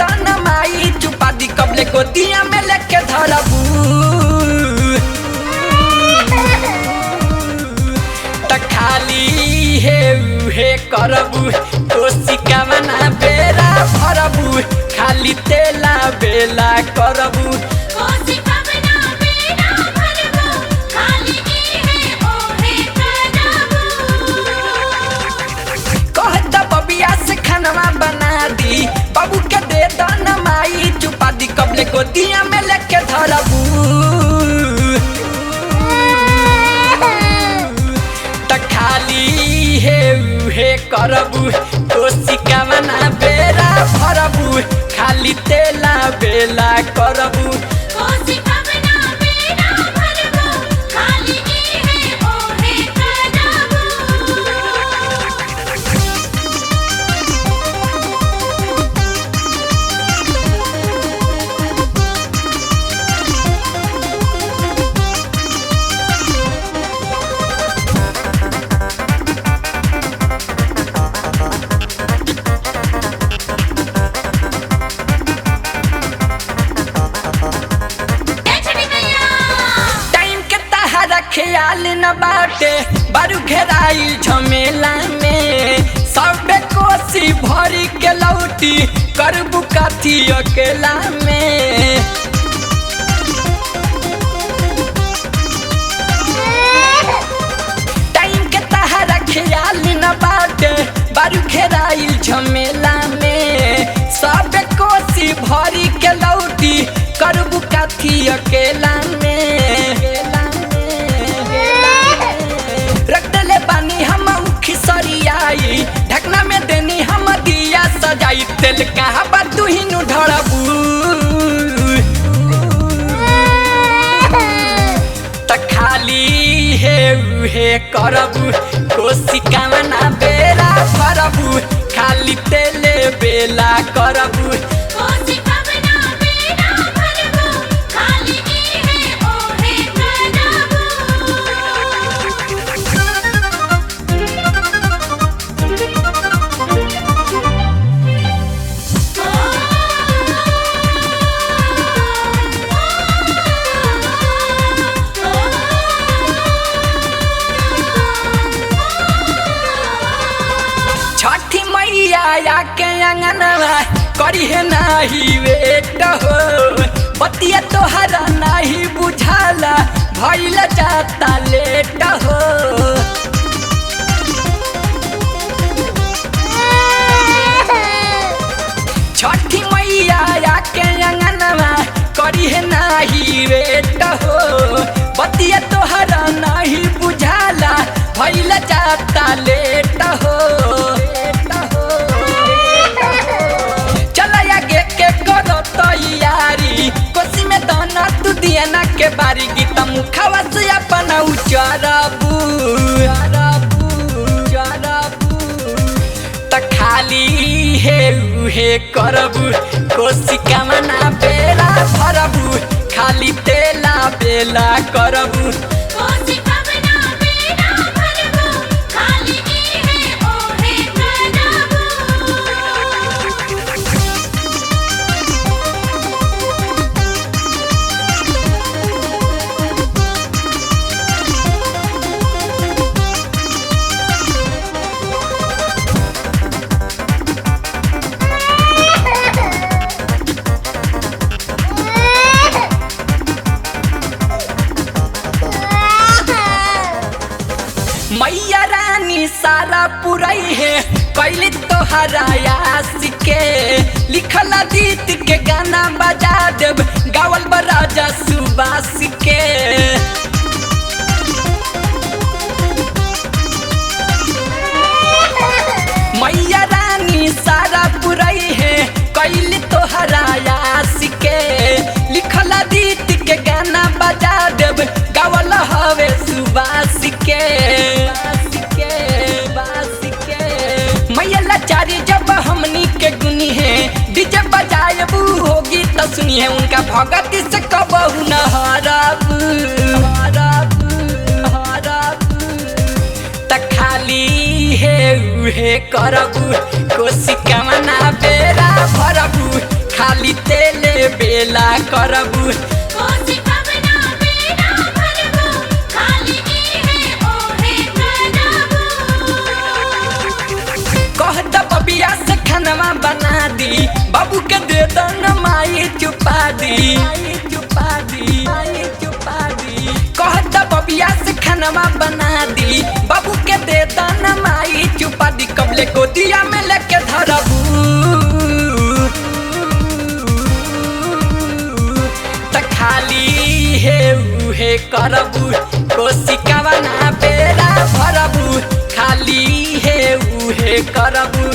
दाना माई चुपा दी कबले गोदिया में लेके धरबू त खाली हे करबू कोशिका बना बेरा भरबू खाली तेला बेला करबू कोशिका बना बेरा भरबू खाली इहे ओहे करबू कहत बबिया से खाना बना दी बाबू के दे दाना माई चुपा दी कबले गोदिया में लेके धरबू त खाली हे करबू कोशिका बना बेरा भरबू खाली तेला बेला करबू कोशिका बना बेरा भरबू खाली इहे ओहे करबू टाइम के तहरा ख्याल न बाटे बारू घेराई झमेला में सबे कोसी भरी के लौटी करबू काथी अकेला में टाइम के तहरा ख्याल न बाटे बारू घेराई झमेला में सबे कोसी भरी के लौटी करबू काथी अकेला में रख दले पानी हम खिसरियाई ढकना में देनी हम दिया सजाई तेल कहाँ बा तू ही नु ढड़बू त खाली हे करबू कोशिका बना बेरा भरबू खाली तेले बेला करबू कोशिका बना बेरा भरबू खाली इहे ओहे करबू छठी मैया आके अंगनवा करी है नाही वेट हो बतिया तोहरा नाही बुझाला भइल जाता लेट हो छठी मैया आके अंगनवा करी है नाही वेट हो बतिया तोहरा नाही बुझाला भइल जाता लेट हो चला गे के करो तैयारी कोसी में दाना तू दिया ना के बारी गीता मुखावा से अपना उचारबू त खाली हे करबू कोशिका बना बेरा भरबू खाली तेला बेला करबू कोशिका बना बेरा भरबू खाली इहे ओहे करबू मैया रानी सारा पुरई है कैली तोहरा आस के लिखल गीत के गाना बजा देब गावल बराजा सुबास के मैया रानी सारा पुरई है कैली तोहरा आस के लिखल गीत के गाना बजा देब गावल हवे सुबास के मैया लाचारी जब हमनी के गुनी है डीजे बजायबू होगी तो सुनी है उनका भगत से कबहू न हरबू त खाली हे करबू कोशिका मना बेरा भरबू खाली तेले बेला करबू कोसी कवना बेड़ा भरबू खाली इहे ओहे करबू कह द बबिया से खानवा बना दी बाबू के दे दन माई चुपा दी कह द बबिया से खानवा बना दी बाबू के दे दन माई चुपा दी कबले गोदिया में लेके धरबू त खाली हे उहे करबू कोसी कवना बेड़ा भरबू खाली हे उहे करबू